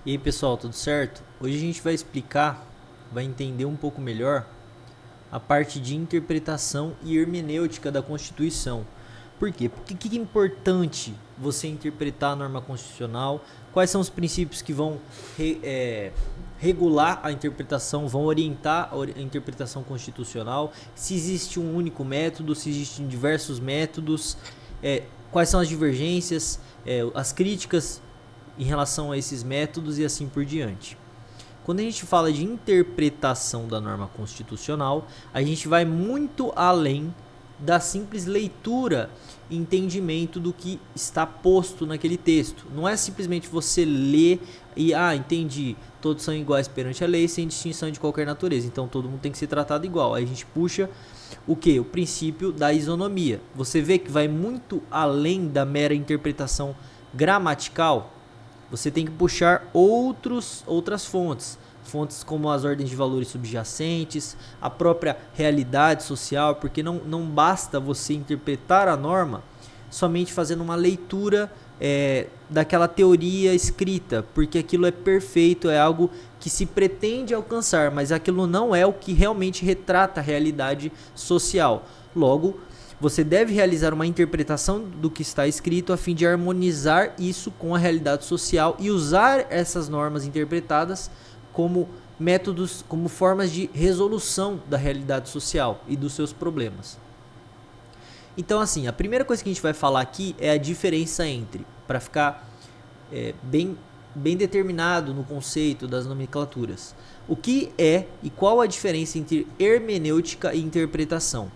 E aí pessoal, tudo certo? Hoje a gente vai explicar, vai entender um pouco melhor a parte de interpretação e hermenêutica da Constituição. Por quê? Porque que é importante você interpretar a norma constitucional? Quais são os princípios que vão regular a interpretação, vão orientar a interpretação constitucional? Se existe um único método, se existem diversos métodos, quais são as divergências, as críticas em relação a esses métodos e assim por diante. Quando a gente fala de interpretação da norma constitucional, a gente vai muito além da simples leitura e entendimento do que está posto naquele texto. Não é simplesmente você ler e, entendi, todos são iguais perante a lei, sem distinção de qualquer natureza, então todo mundo tem que ser tratado igual. Aí a gente puxa o que? O princípio da isonomia. Você vê que vai muito além da mera interpretação gramatical. Você tem que puxar outras fontes como as ordens de valores subjacentes, a própria realidade social, porque não basta você interpretar a norma somente fazendo uma leitura daquela teoria escrita, porque aquilo é perfeito, é algo que se pretende alcançar, mas aquilo não é o que realmente retrata a realidade social. Logo, você deve realizar uma interpretação do que está escrito a fim de harmonizar isso com a realidade social e usar essas normas interpretadas como métodos, como formas de resolução da realidade social e dos seus problemas. Então, assim, a primeira coisa que a gente vai falar aqui é a diferença entre, para ficar bem determinado no conceito das nomenclaturas, o que é e qual a diferença entre hermenêutica e interpretação.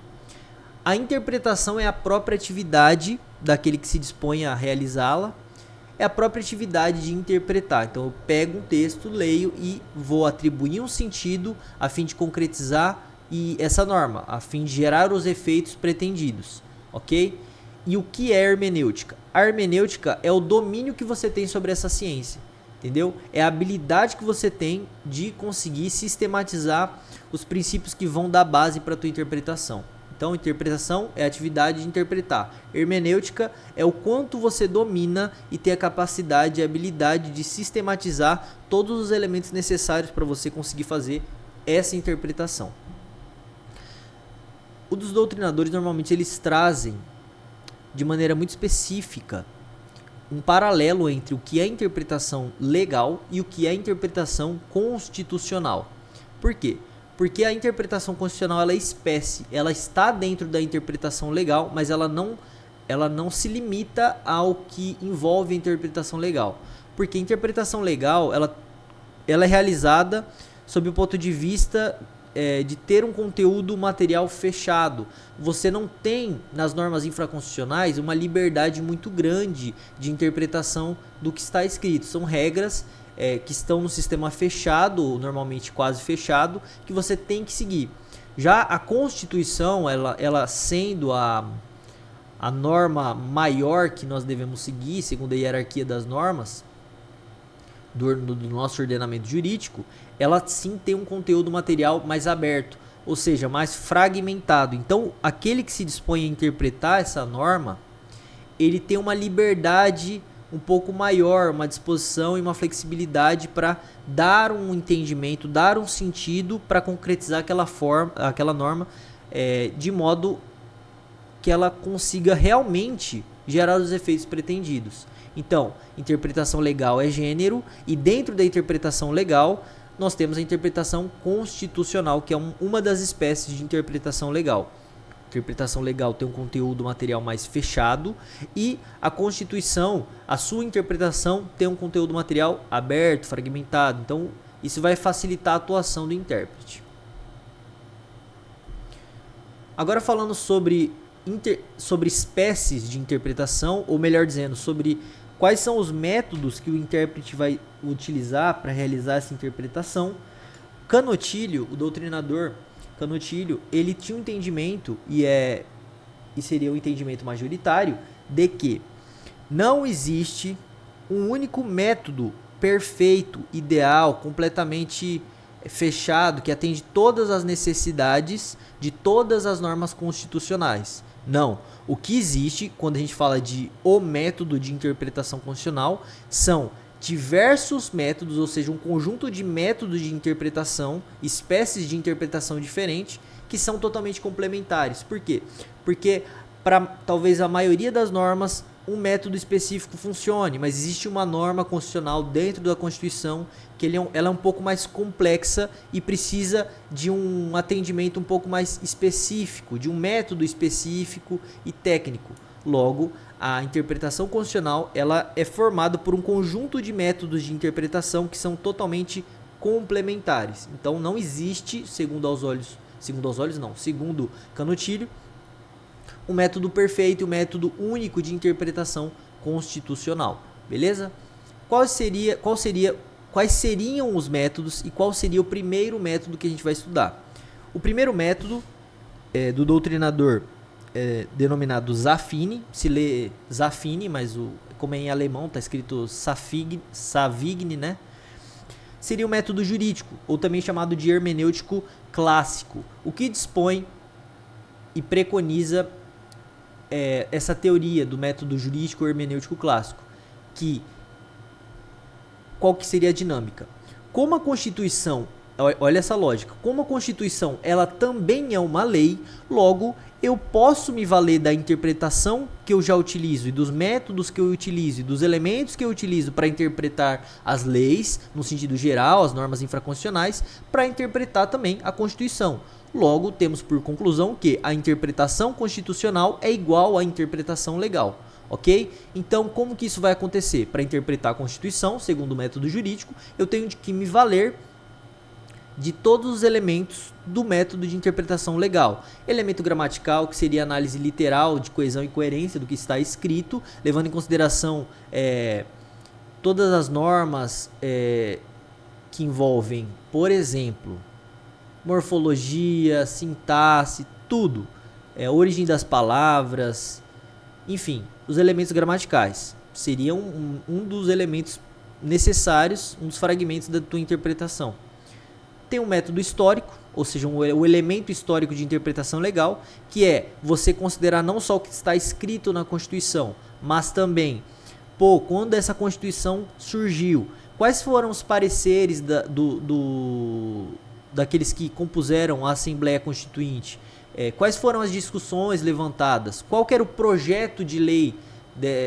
A interpretação é a própria atividade daquele que se dispõe a realizá-la, é a própria atividade de interpretar. Então eu pego um texto, leio e vou atribuir um sentido a fim de concretizar essa norma, a fim de gerar os efeitos pretendidos, ok? E o que é hermenêutica? A hermenêutica é o domínio que você tem sobre essa ciência, entendeu? É a habilidade que você tem de conseguir sistematizar os princípios que vão dar base para a tua interpretação. Então, interpretação é a atividade de interpretar. Hermenêutica é o quanto você domina e tem a capacidade e habilidade de sistematizar todos os elementos necessários para você conseguir fazer essa interpretação. Os dos doutrinadores, normalmente, eles trazem, de maneira muito específica, um paralelo entre o que é interpretação legal e o que é interpretação constitucional. Por quê? Porque a interpretação constitucional ela é espécie, ela está dentro da interpretação legal, mas ela não se limita ao que envolve a interpretação legal. Porque a interpretação legal ela é realizada sob o ponto de vista de ter um conteúdo material fechado. Você não tem nas normas infraconstitucionais uma liberdade muito grande de interpretação do que está escrito. São regras que estão no sistema fechado, normalmente quase fechado, que você tem que seguir. Já a Constituição, ela sendo a norma maior que nós devemos seguir, segundo a hierarquia das normas do nosso ordenamento jurídico, ela sim tem um conteúdo material mais aberto, ou seja, mais fragmentado. Então, aquele que se dispõe a interpretar essa norma, ele tem uma liberdade um pouco maior, uma disposição e uma flexibilidade para dar um entendimento, dar um sentido para concretizar aquela norma de modo que ela consiga realmente gerar os efeitos pretendidos. Então, interpretação legal é gênero e dentro da interpretação legal nós temos a interpretação constitucional, que é uma das espécies de interpretação legal. Interpretação legal tem um conteúdo material mais fechado e a Constituição, a sua interpretação tem um conteúdo material aberto, fragmentado. Então, isso vai facilitar a atuação do intérprete. Agora falando sobre espécies de interpretação, ou melhor dizendo, sobre quais são os métodos que o intérprete vai utilizar para realizar essa interpretação, Canotilho, o doutrinador Canotilho, ele tinha um entendimento, e seria o entendimento majoritário, de que não existe um único método perfeito, ideal, completamente fechado, que atende todas as necessidades de todas as normas constitucionais. Não. O que existe, quando a gente fala de o método de interpretação constitucional, são diversos métodos, ou seja, um conjunto de métodos de interpretação, espécies de interpretação diferentes, que são totalmente complementares. Por quê? Porque para talvez a maioria das normas um método específico funcione, mas existe uma norma constitucional dentro da Constituição que ela é um pouco mais complexa e precisa de um atendimento um pouco mais específico, de um método específico e técnico. Logo, a interpretação constitucional ela é formada por um conjunto de métodos de interpretação que são totalmente complementares. Então não existe, segundo Canutilho, um método perfeito e um método único de interpretação constitucional. Beleza? Quais seriam os métodos e qual seria o primeiro método que a gente vai estudar? O primeiro método do doutrinador denominado Zafini, se lê Zafini, mas como é em alemão está escrito Savigny, né? Seria o método jurídico, ou também chamado de hermenêutico clássico, o que dispõe e preconiza essa teoria do método jurídico hermenêutico clássico, qual que seria a dinâmica? Como a Constituição, olha essa lógica, como a Constituição ela também é uma lei, logo eu posso me valer da interpretação que eu já utilizo e dos métodos que eu utilizo e dos elementos que eu utilizo para interpretar as leis, no sentido geral, as normas infraconstitucionais, para interpretar também a Constituição. Logo, temos por conclusão que a interpretação constitucional é igual à interpretação legal, ok? Então, como que isso vai acontecer? Para interpretar a Constituição, segundo o método jurídico, eu tenho que me valer de todos os elementos do método de interpretação legal. Elemento gramatical, que seria a análise literal de coesão e coerência do que está escrito, levando em consideração todas as normas que envolvem, por exemplo, morfologia, sintaxe, tudo, origem das palavras, enfim, os elementos gramaticais seriam um dos elementos necessários, um dos fragmentos da tua interpretação. Tem um método histórico, ou seja, o elemento histórico de interpretação legal, que é você considerar não só o que está escrito na Constituição, mas também, quando essa Constituição surgiu, quais foram os pareceres daqueles que compuseram a Assembleia Constituinte, quais foram as discussões levantadas, qual que era o projeto de lei,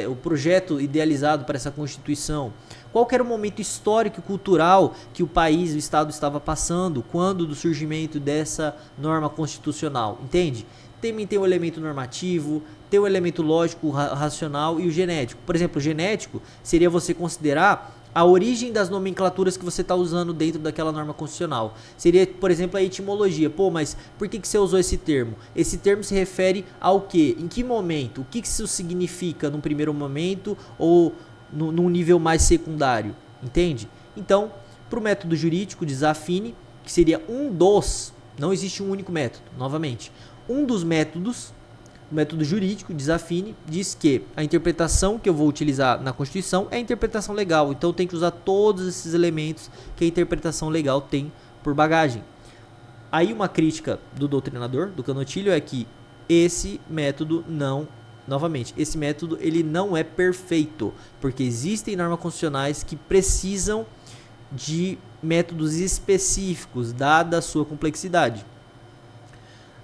o projeto idealizado para essa Constituição, qual que era o momento histórico e cultural que o país, o Estado estava passando, quando do surgimento dessa norma constitucional, entende? Também tem o elemento normativo, tem o elemento lógico, racional e o genético. Por exemplo, o genético seria você considerar a origem das nomenclaturas que você está usando dentro daquela norma constitucional. Seria, por exemplo, a etimologia. Mas por que você usou esse termo? Esse termo se refere ao quê? Em que momento? O que isso significa num primeiro momento ou num nível mais secundário? Entende? Então, para o método jurídico de Zafini, que seria não existe um único método, novamente. Um dos métodos, o método jurídico de Zafini, diz que a interpretação que eu vou utilizar na Constituição é a interpretação legal. Então eu tenho que usar todos esses elementos que a interpretação legal tem por bagagem. Aí uma crítica do doutrinador, do Canutilho, é que esse método esse método ele não é perfeito, porque existem normas constitucionais que precisam de métodos específicos, dada a sua complexidade.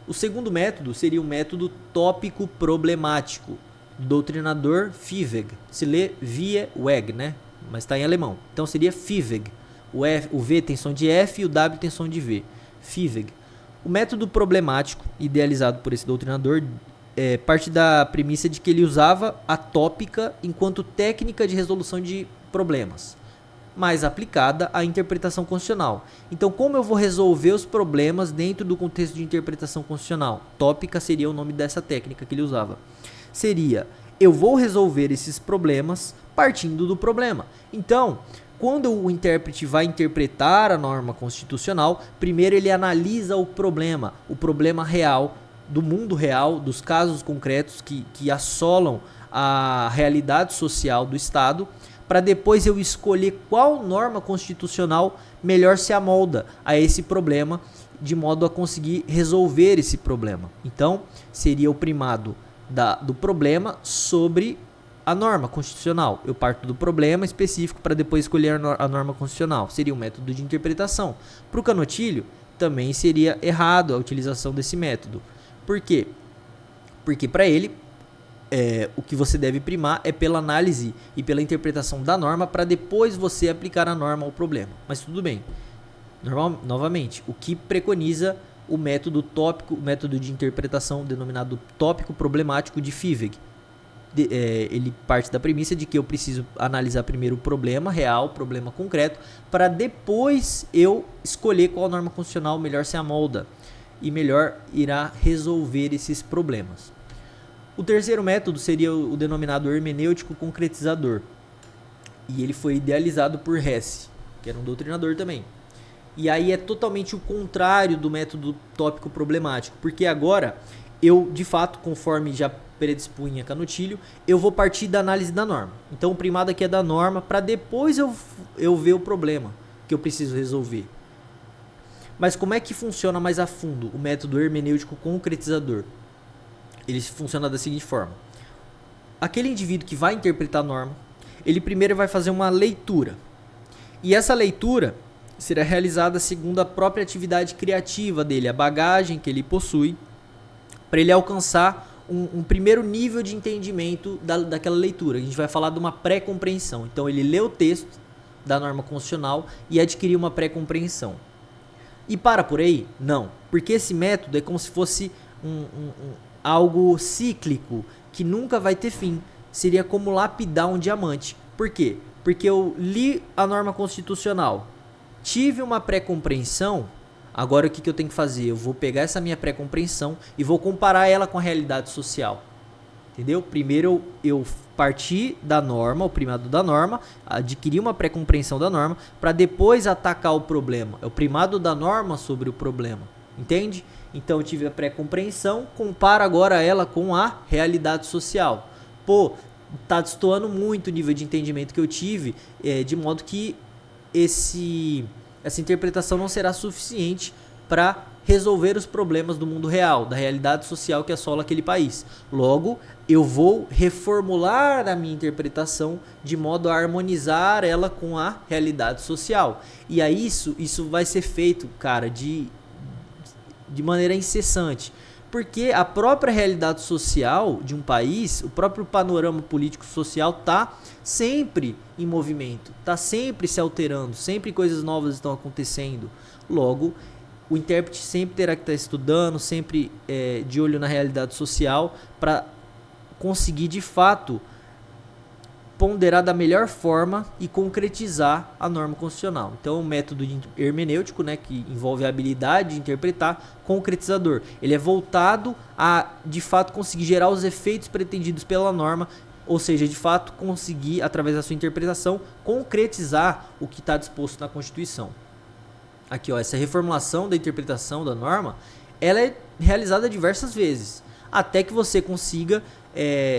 O segundo método seria o método tópico problemático, do doutrinador Fievig. Se lê Vieweg, né? Mas está em alemão. Então seria Fievig. O V tem som de F e o W tem som de V. Fievig. O método problemático, idealizado por esse doutrinador, parte da premissa de que ele usava a tópica enquanto técnica de resolução de problemas, mais aplicada à interpretação constitucional. Então, como eu vou resolver os problemas dentro do contexto de interpretação constitucional? Tópica seria o nome dessa técnica que ele usava. Eu vou resolver esses problemas partindo do problema. Então, quando o intérprete vai interpretar a norma constitucional, primeiro ele analisa o problema real, do mundo real, dos casos concretos que assolam a realidade social do Estado, para depois eu escolher qual norma constitucional melhor se amolda a esse problema, de modo a conseguir resolver esse problema. Então, seria o primado do problema sobre a norma constitucional. Eu parto do problema específico para depois escolher a norma constitucional. Seria um método de interpretação. Para o Canottilho, também seria errado a utilização desse método. Por quê? Porque para ele, o que você deve primar é pela análise e pela interpretação da norma para depois você aplicar a norma ao problema. Mas tudo bem. Novamente, o que preconiza o método tópico, o método de interpretação denominado tópico problemático de Fiveg. Ele parte da premissa de que eu preciso analisar primeiro o problema real, problema concreto, para depois eu escolher qual norma constitucional melhor se amolda e melhor irá resolver esses problemas. O terceiro método seria o denominado hermenêutico concretizador. E ele foi idealizado por Hesse, que era um doutrinador também. E aí é totalmente o contrário do método tópico problemático, porque agora eu, de fato, conforme já predispunha Canottilho, eu vou partir da análise da norma. Então o primado aqui é da norma, para depois eu ver o problema que eu preciso resolver. Mas como é que funciona mais a fundo o método hermenêutico concretizador? Ele funciona da seguinte forma. Aquele indivíduo que vai interpretar a norma, ele primeiro vai fazer uma leitura. E essa leitura será realizada segundo a própria atividade criativa dele, a bagagem que ele possui, para ele alcançar um primeiro nível de entendimento daquela leitura. A gente vai falar de uma pré-compreensão. Então ele lê o texto da norma constitucional e adquirir uma pré-compreensão. E para por aí? Não. Porque esse método é como se fosse algo cíclico, que nunca vai ter fim. Seria como lapidar um diamante. Por quê? Porque eu li a norma constitucional, tive uma pré-compreensão, agora o que eu tenho que fazer? Eu vou pegar essa minha pré-compreensão e vou comparar ela com a realidade social. Entendeu? Primeiro eu parti da norma, o primado da norma, adquirir uma pré-compreensão da norma, para depois atacar o problema. É o primado da norma sobre o problema. Entende? Então eu tive a pré-compreensão, comparo agora ela com a realidade social. Pô, tá destoando muito o nível de entendimento que eu tive, de modo que essa interpretação não será suficiente para resolver os problemas do mundo real, da realidade social que assola aquele país. Logo, eu vou reformular a minha interpretação de modo a harmonizar ela com a realidade social. E aí isso vai ser feito, cara, de maneira incessante. Porque a própria realidade social de um país, o próprio panorama político-social está sempre em movimento, está sempre se alterando, sempre coisas novas estão acontecendo. Logo, o intérprete sempre terá que estar estudando, sempre de olho na realidade social, para conseguir de fato ponderar da melhor forma e concretizar a norma constitucional. Então, o método hermenêutico, né, que envolve a habilidade de interpretar, concretizador. Ele é voltado a, de fato, conseguir gerar os efeitos pretendidos pela norma, ou seja, de fato, conseguir, através da sua interpretação, concretizar o que está disposto na Constituição. Aqui, ó, essa reformulação da interpretação da norma, ela é realizada diversas vezes, até que você consiga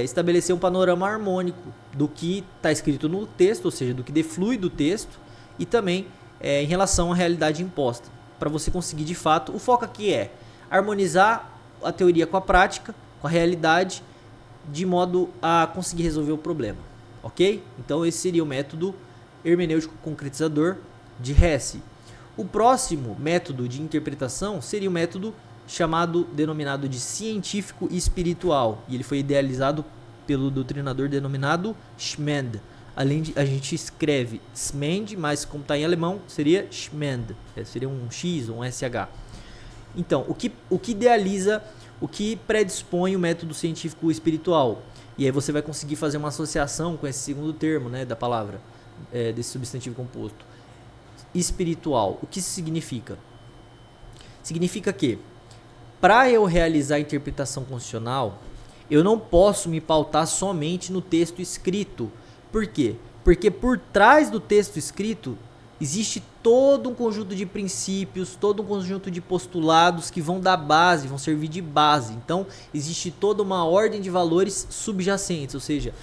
estabelecer um panorama harmônico do que está escrito no texto, ou seja, do que deflui do texto, e também em relação à realidade imposta, para você conseguir de fato, o foco aqui é harmonizar a teoria com a prática, com a realidade, de modo a conseguir resolver o problema, ok? Então esse seria o método hermenêutico concretizador de Hesse. O próximo método de interpretação seria o método denominado de científico espiritual, e ele foi idealizado pelo doutrinador denominado Schmend. Além de, a gente escreve Schmend, mas como está em alemão, seria Schmend, seria um X ou um SH. Então, o que idealiza, o que predispõe o método científico espiritual? E aí você vai conseguir fazer uma associação com esse segundo termo, né, da palavra, desse substantivo composto. Espiritual. O que isso significa? Significa que, para eu realizar a interpretação constitucional, eu não posso me pautar somente no texto escrito. Por quê? Porque por trás do texto escrito existe todo um conjunto de princípios, todo um conjunto de postulados que vão dar base, vão servir de base. Então, existe toda uma ordem de valores subjacentes, ou seja,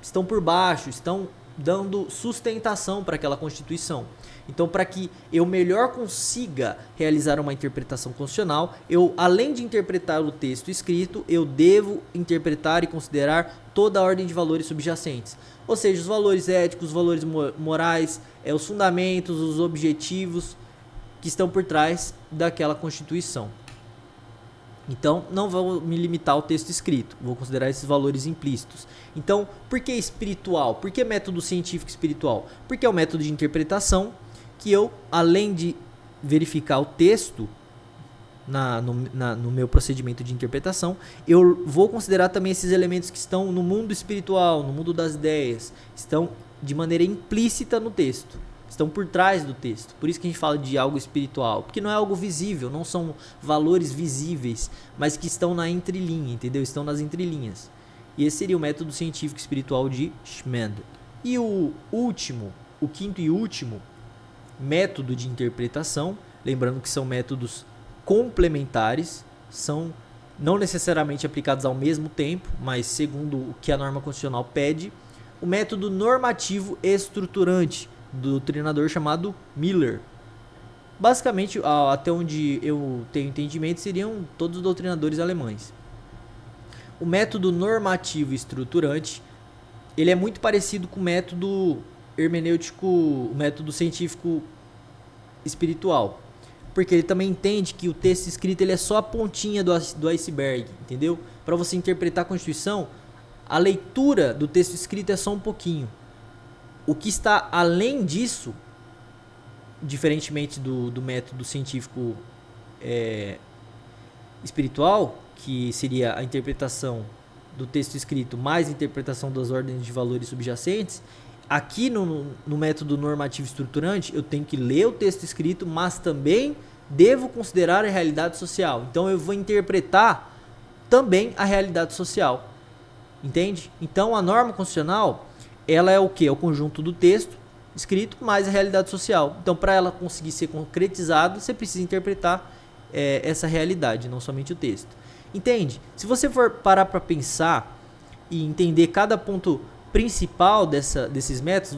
estão por baixo, estão dando sustentação para aquela constituição. Então, para que eu melhor consiga realizar uma interpretação constitucional, eu, além de interpretar o texto escrito, eu devo interpretar e considerar toda a ordem de valores subjacentes. Ou seja, os valores éticos, os valores morais, os fundamentos, os objetivos que estão por trás daquela Constituição. Então, não vou me limitar ao texto escrito, vou considerar esses valores implícitos. Então, por que espiritual? Por que método científico espiritual? Porque é um método de interpretação que eu, além de verificar o texto no meu procedimento de interpretação, eu vou considerar também esses elementos que estão no mundo espiritual, no mundo das ideias, estão de maneira implícita no texto, estão por trás do texto. Por isso que a gente fala de algo espiritual, porque não é algo visível, não são valores visíveis, mas que estão na entrelinha, entendeu? Estão nas entrelinhas. E esse seria o método científico espiritual de Schmid. E o quinto e último método de interpretação, lembrando que são métodos complementares, são não necessariamente aplicados ao mesmo tempo, mas segundo o que a norma constitucional pede, o método normativo estruturante do doutrinador chamado Miller. Basicamente, até onde eu tenho entendimento, seriam todos os doutrinadores alemães. O método normativo estruturante, ele é muito parecido com o método hermenêutico, o método científico espiritual, porque ele também entende que o texto escrito ele é só a pontinha do iceberg, entendeu? Para você interpretar a Constituição, a leitura do texto escrito é só um pouquinho. O que está além disso, diferentemente do método científico espiritual, que seria a interpretação do texto escrito mais a interpretação das ordens de valores subjacentes, aqui no método normativo estruturante, eu tenho que ler o texto escrito, mas também devo considerar a realidade social. Então, eu vou interpretar também a realidade social. Entende? Então, a norma constitucional, ela é o quê? É o conjunto do texto escrito mais a realidade social. Então, para ela conseguir ser concretizada, você precisa interpretar essa realidade, não somente o texto. Entende? Se você for parar para pensar e entender cada ponto principal desses métodos,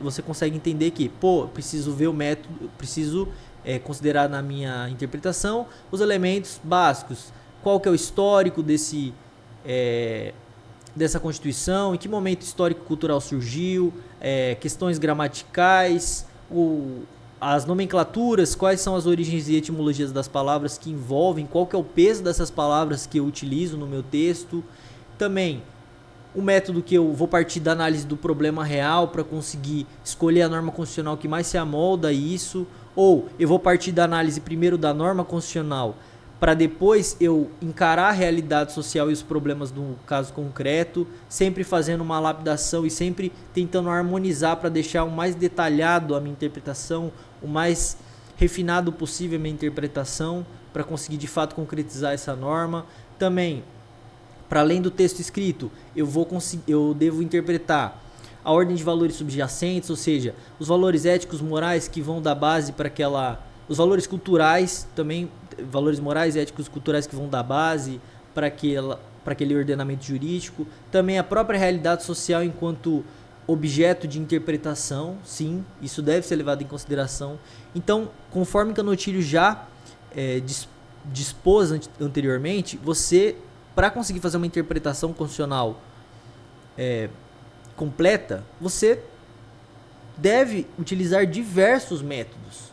você consegue entender que, preciso ver o método, preciso considerar na minha interpretação os elementos básicos. Qual que é o histórico dessa Constituição, em que momento histórico-cultural surgiu, questões gramaticais, as nomenclaturas, quais são as origens e etimologias das palavras que envolvem, qual que é o peso dessas palavras que eu utilizo no meu texto. Também o método que eu vou partir da análise do problema real para conseguir escolher a norma constitucional que mais se amolda a isso, ou eu vou partir da análise primeiro da norma constitucional para depois eu encarar a realidade social e os problemas do caso concreto, sempre fazendo uma lapidação e sempre tentando harmonizar para deixar o mais detalhado a minha interpretação, o mais refinado possível a minha interpretação, para conseguir de fato concretizar essa norma. Também, para além do texto escrito, eu devo interpretar a ordem de valores subjacentes, ou seja, os valores éticos, morais que vão dar base para os valores culturais também, valores morais, éticos, culturais que vão dar base para aquele ordenamento jurídico. Também a própria realidade social enquanto objeto de interpretação, sim, isso deve ser levado em consideração. Então, conforme Canottilho já dispôs anteriormente, você, para conseguir fazer uma interpretação constitucional completa, você deve utilizar diversos métodos,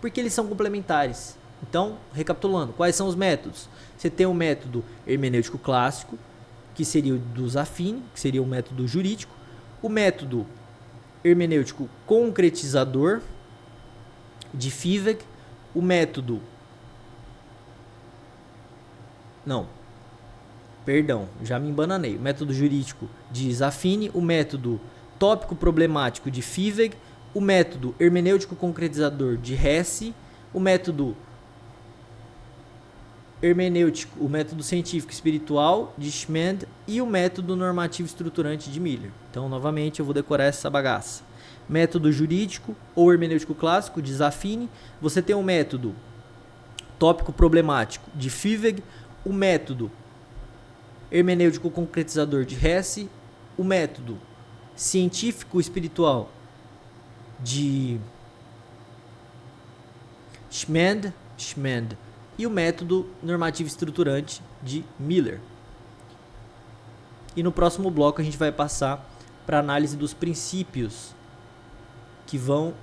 porque eles são complementares. Então, recapitulando, quais são os métodos? Você tem o método hermenêutico clássico, que seria o do Zafini, que seria o método jurídico. O método hermenêutico concretizador, de Fiveg. O método... Não, perdão, já me embananei. O método jurídico de Zafini, o método tópico problemático de Fiveg, o método hermenêutico concretizador de Hesse, o método hermenêutico, o método científico espiritual de Schmid e o método normativo estruturante de Miller. Então, novamente, eu vou decorar essa bagaça. Método jurídico ou hermenêutico clássico de Zafini. Você tem o método tópico problemático de Fiveg, o método hermenêutico concretizador de Hesse, o método científico-espiritual de Schmand e o método normativo estruturante de Miller. E no próximo bloco a gente vai passar para a análise dos princípios que vão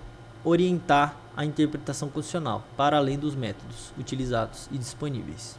orientar a interpretação constitucional, para além dos métodos utilizados e disponíveis.